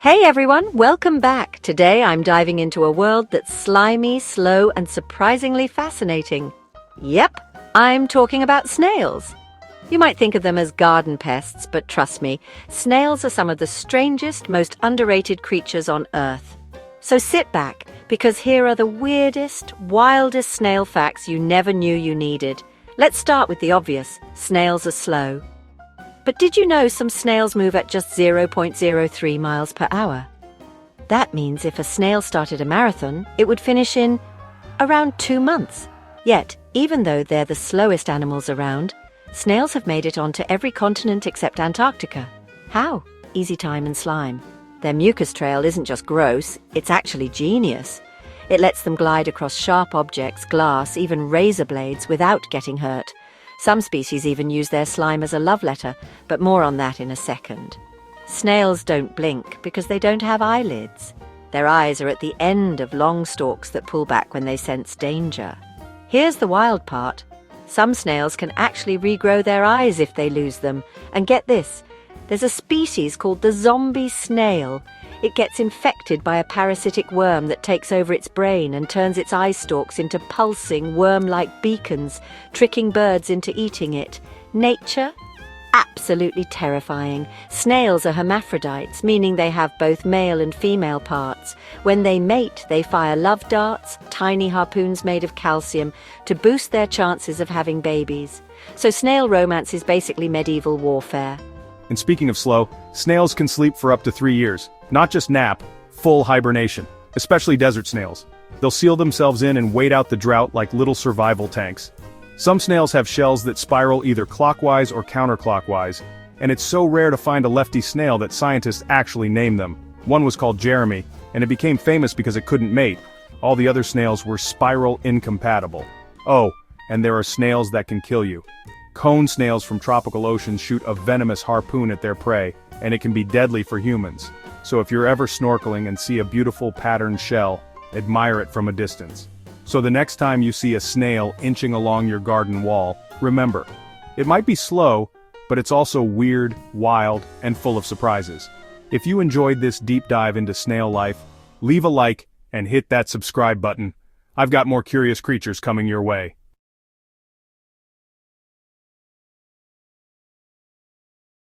Hey everyone, welcome back. Today I'm diving into a world that's slimy, slow, and surprisingly fascinating. Yep, I'm talking about snails. You might think of them as garden pests, but trust me, snails are some of the strangest, most underrated creatures on Earth. So sit back, because here are the weirdest, wildest snail facts you never knew you needed. Let's start with the obvious. Snails are slow. But did you know some snails move at just 0.03 miles per hour? That means if a snail started a marathon, it would finish in around 2 months. Yet, even though they're the slowest animals around, snails have made it onto every continent except Antarctica. How? Easy time and slime. Their mucus trail isn't just gross, it's actually genius. It lets them glide across sharp objects, glass, even razor blades without getting hurt. Some species even use their slime as a love letter, but more on that in a second. Snails don't blink because they don't have eyelids. Their eyes are at the end of long stalks that pull back when they sense danger. Here's the wild part. Some snails can actually regrow their eyes if they lose them. And get this, there's a species called the zombie snail. It gets infected by a parasitic worm that takes over its brain and turns its eye stalks into pulsing, worm-like beacons, tricking birds into eating it. Nature? Absolutely terrifying. Snails are hermaphrodites, meaning they have both male and female parts. When they mate, they fire love darts, tiny harpoons made of calcium, to boost their chances of having babies. So snail romance is basically medieval warfare. And speaking of slow, snails can sleep for up to 3 years. Not just nap, full hibernation, especially desert snails. They'll seal themselves in and wait out the drought like little survival tanks. Some snails have shells that spiral either clockwise or counterclockwise, and it's so rare to find a lefty snail that scientists actually named them. One was called Jeremy, and it became famous because it couldn't mate. All the other snails were spiral incompatible. Oh, and there are snails that can kill you. Cone snails from tropical oceans shoot a venomous harpoon at their prey, and it can be deadly for humans. So if you're ever snorkeling and see a beautiful patterned shell, admire it from a distance. So the next time you see a snail inching along your garden wall, remember, it might be slow, but it's also weird, wild, and full of surprises. If you enjoyed this deep dive into snail life, leave a like and hit that subscribe button. I've got more curious creatures coming your way.